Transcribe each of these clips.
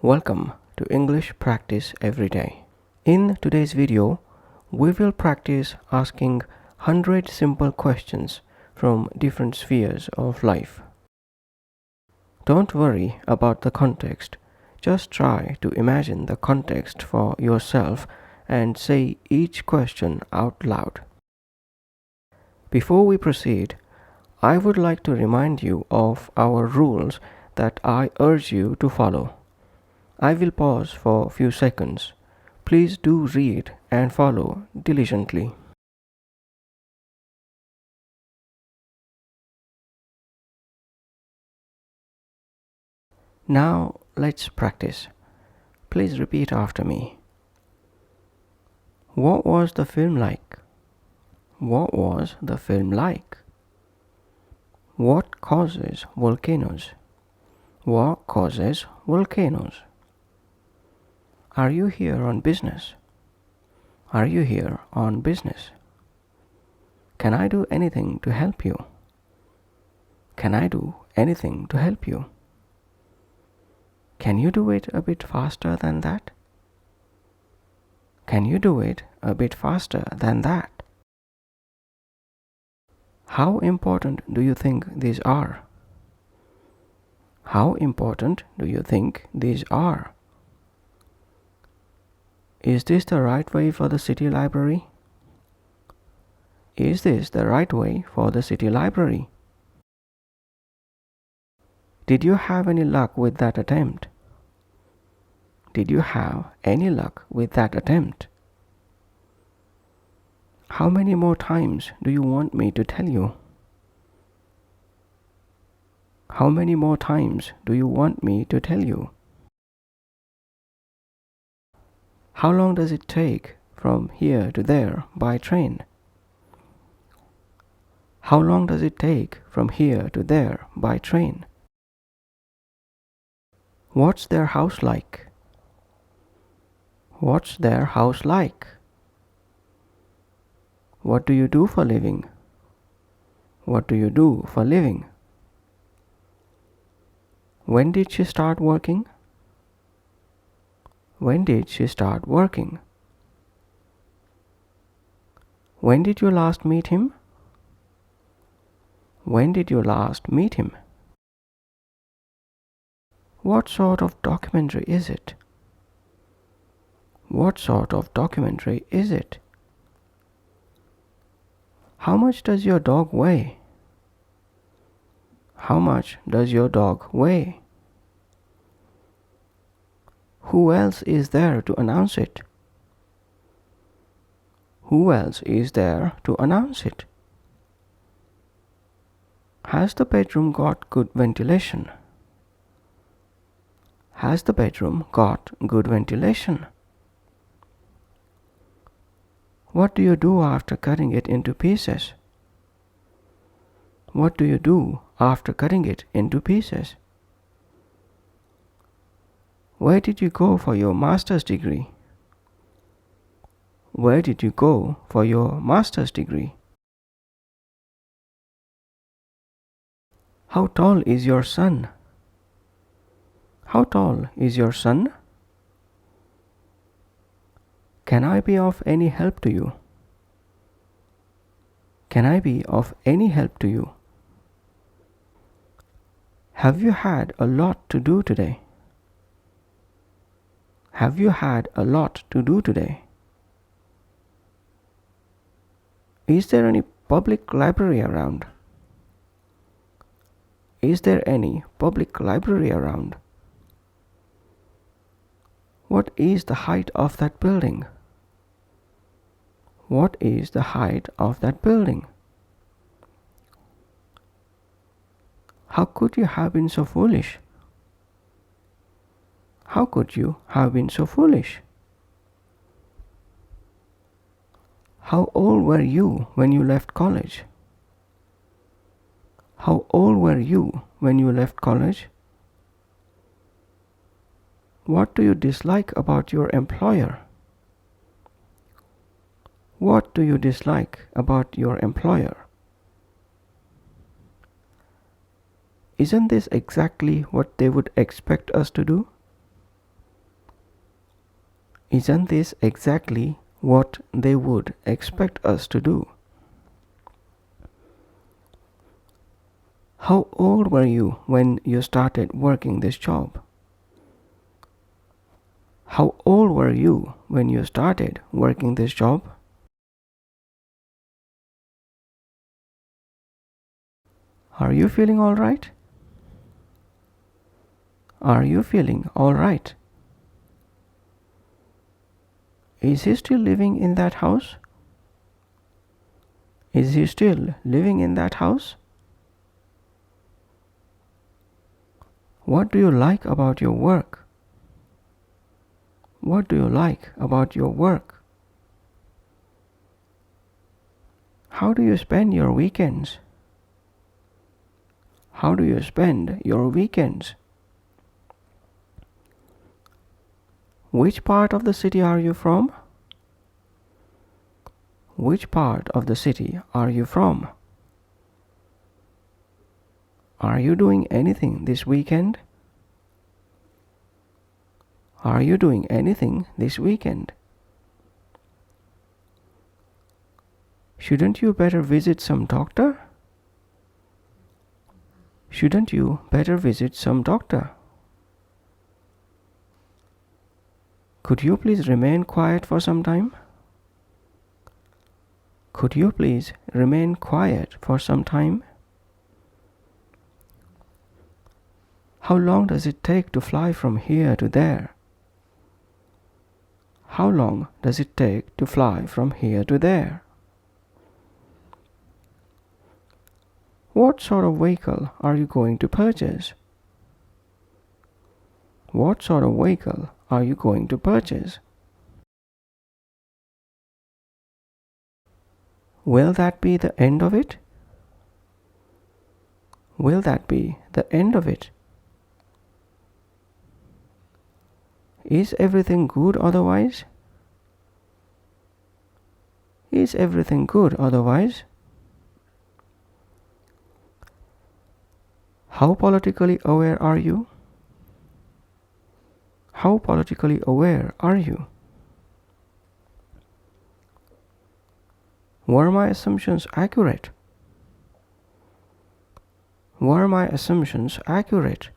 Welcome to English Practice Every Day. In today's video, we will practice asking 100 simple questions from different spheres of life. Don't worry about the context. Just try to imagine the context for yourself and say each question out loud. Before we proceed, I would like to remind you of our rules that I urge you to follow. I will pause for a few seconds. Please do read and follow diligently. Now let's practice. Please repeat after me. What was the film like? What was the film like? What causes volcanoes? What causes volcanoes? Are you here on business? Are you here on business? Can I do anything to help you? Can I do anything to help you? Can you do it a bit faster than that? Can you do it a bit faster than that? How important do you think these are? How important do you think these are? Is this the right way for the city library? Is this the right way for the city library? Did you have any luck with that attempt? Did you have any luck with that attempt? How many more times do you want me to tell you? How many more times do you want me to tell you? How long does it take from here to there by train? How long does it take from here to there by train? What's their house like? What's their house like? What do you do for living? What do you do for living? When did she start working? When did she start working? When did you last meet him? When did you last meet him? What sort of documentary is it? What sort of documentary is it? How much does your dog weigh? How much does your dog weigh? Who else is there to announce it? Who else is there to announce it? Has the bedroom got good ventilation? Has the bedroom got good ventilation? What do you do after cutting it into pieces? What do you do after cutting it into pieces? Where did you go for your master's degree? Where did you go for your master's degree? How tall is your son? How tall is your son? Can I be of any help to you? Can I be of any help to you? Have you had a lot to do today? Have you had a lot to do today? Is there any public library around? Is there any public library around? What is the height of that building? What is the height of that building? How could you have been so foolish? How could you have been so foolish? How old were you when you left college? How old were you when you left college? What do you dislike about your employer? What do you dislike about your employer? Isn't this exactly what they would expect us to do? Isn't this exactly what they would expect us to do? How old were you when you started working this job? How old were you when you started working this job? Are you feeling all right? Are you feeling all right? Is he still living in that house? Is he still living in that house? What do you like about your work? What do you like about your work? How do you spend your weekends? How do you spend your weekends? Which part of the city are you from? Which part of the city are you from? Are you doing anything this weekend? Are you doing anything this weekend? Shouldn't you better visit some doctor? Shouldn't you better visit some doctor? Could you please remain quiet for some time? Could you please remain quiet for some time? How long does it take to fly from here to there? How long does it take to fly from here to there? What sort of vehicle are you going to purchase? What sort of vehicle are you going to purchase? Will that be the end of it? Will that be the end of it? Is everything good otherwise? Is everything good otherwise? How politically aware are you? How politically aware are you? Were my assumptions accurate? Were my assumptions accurate?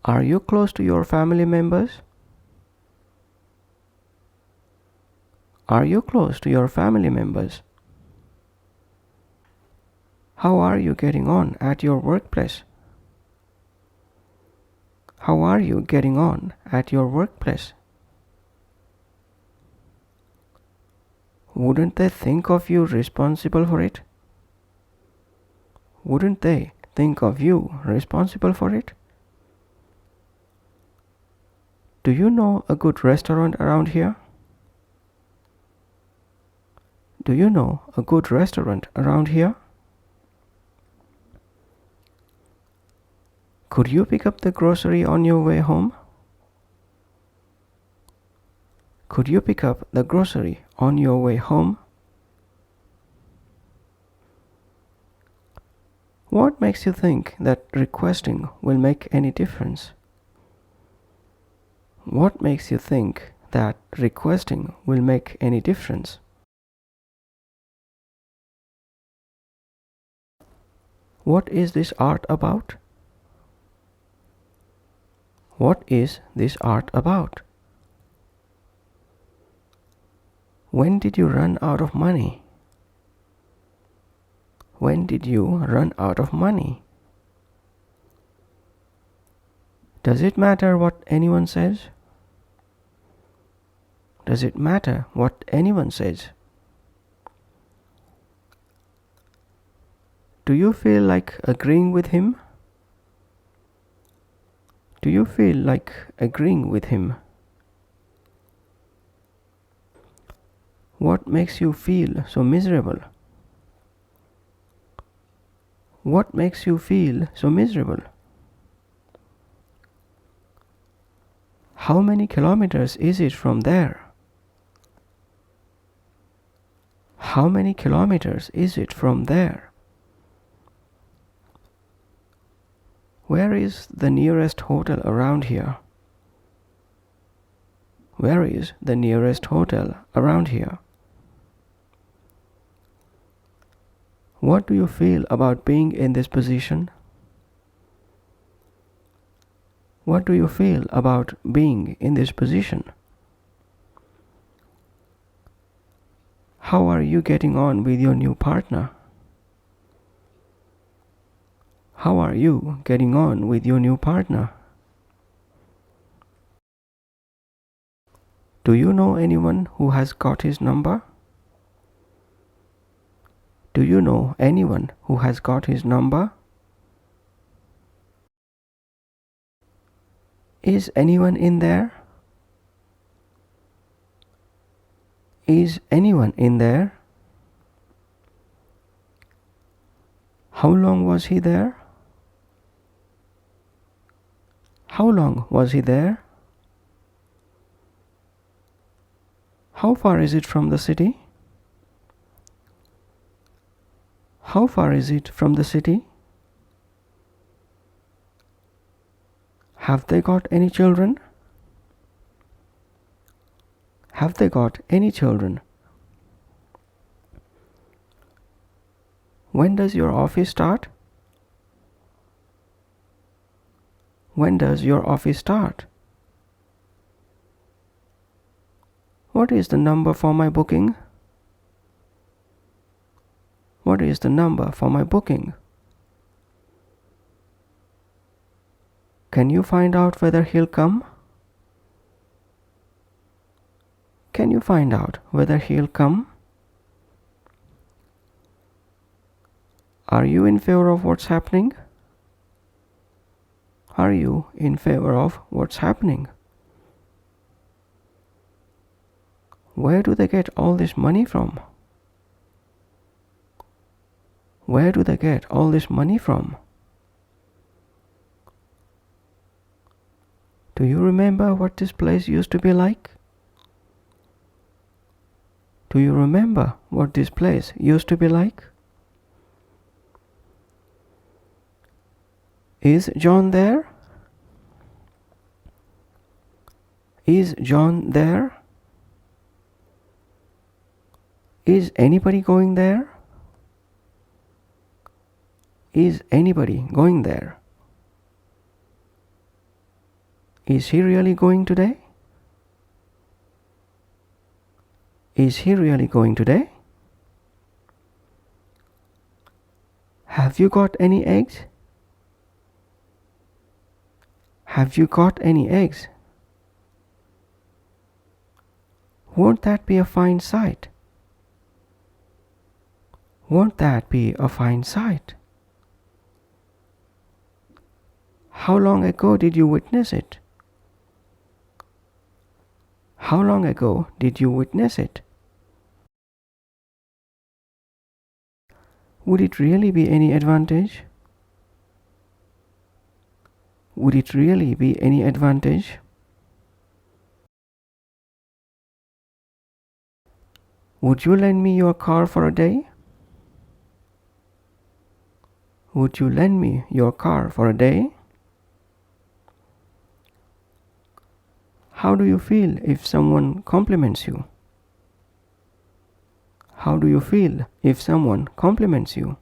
Are you close to your family members? Are you close to your family members? How are you getting on at your workplace? How are you getting on at your workplace? Wouldn't they think of you responsible for it? Wouldn't they think of you responsible for it? Do you know a good restaurant around here? Do you know a good restaurant around here? Could you pick up the grocery on your way home? Could you pick up the grocery on your way home? What makes you think that requesting will make any difference? What makes you think that requesting will make any difference? What is this art about? What is this art about? When did you run out of money? When did you run out of money? Does it matter what anyone says? Does it matter what anyone says? Do you feel like agreeing with him? Do you feel like agreeing with him? What makes you feel so miserable? What makes you feel so miserable? How many kilometers is it from there? How many kilometers is it from there? Where is the nearest hotel around here? Where is the nearest hotel around here? What do you feel about being in this position? What do you feel about being in this position? How are you getting on with your new partner? How are you getting on with your new partner? Do you know anyone who has got his number? Do you know anyone who has got his number? Is anyone in there? Is anyone in there? How long was he there? How long was he there? How far is it from the city? How far is it from the city? Have they got any children? Have they got any children? When does your office start? When does your office start? What is the number for my booking? What is the number for my booking? Can you find out whether he'll come? Can you find out whether he'll come? Are you in favor of what's happening? Are you in favor of what's happening? Where do they get all this money from? Where do they get all this money from? Do you remember what this place used to be like? Do you remember what this place used to be like? Is John there? Is John there? Is anybody going there? Is anybody going there? Is he really going today? Is he really going today? Have you got any eggs? Have you got any eggs? Won't that be a fine sight? Won't that be a fine sight? How long ago did you witness it? How long ago did you witness it? Would it really be any advantage? Would it really be any advantage? Would you lend me your car for a day? Would you lend me your car for a day? How do you feel if someone compliments you? How do you feel if someone compliments you?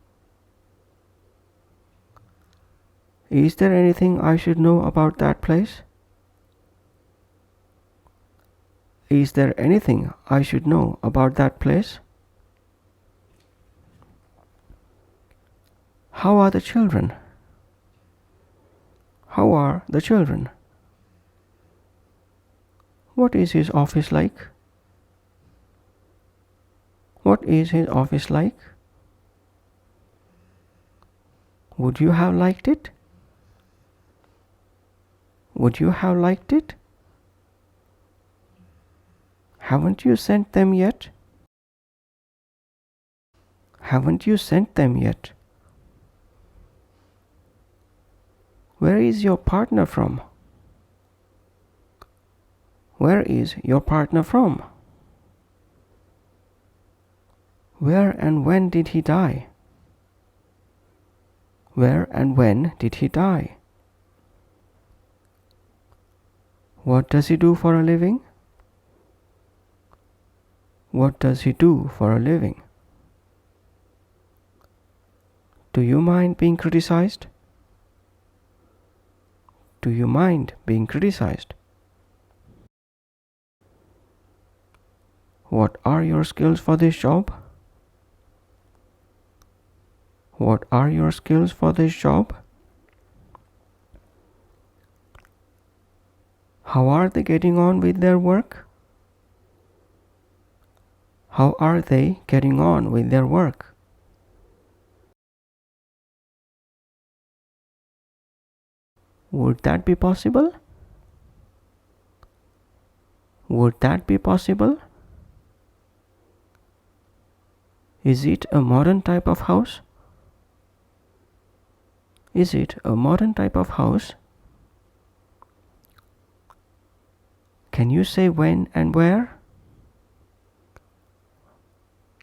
Is there anything I should know about that place? Is there anything I should know about that place? How are the children? How are the children? What is his office like? What is his office like? Would you have liked it? Would you have liked it? Haven't you sent them yet? Haven't you sent them yet? Where is your partner from? Where is your partner from? Where and when did he die? Where and when did he die? What does he do for a living? What does he do for a living? Do you mind being criticized? Do you mind being criticized? What are your skills for this job? What are your skills for this job? How are they getting on with their work? How are they getting on with their work? Would that be possible? Would that be possible? Is it a modern type of house? Is it a modern type of house? Can you say when and where?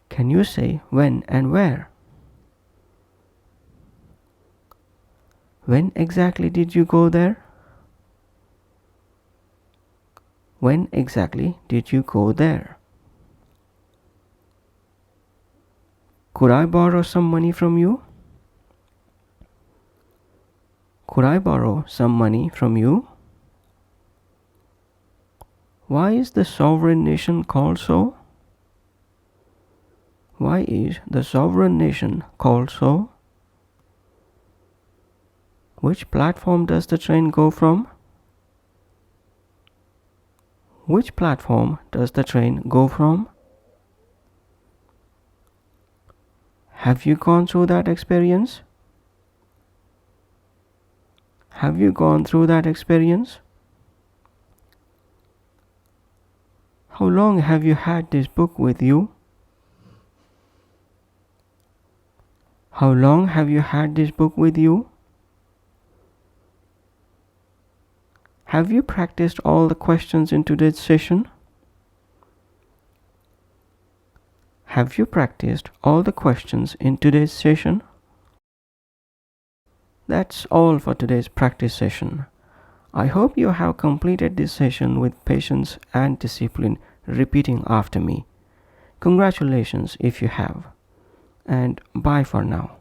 Can you say when and where? When exactly did you go there? When exactly did you go there? Could I borrow some money from you? Could I borrow some money from you? Why is the sovereign nation called so? Why is the sovereign nation called so? Which platform does the train go from? Which platform does the train go from? Have you gone through that experience? Have you gone through that experience? How long have you had this book with you? How long have you had this book with you? Have you practiced all the questions in today's session? Have you practiced all the questions in today's session? That's all for today's practice session. I hope you have completed this session with patience and discipline, repeating after me. Congratulations if you have. And bye for now.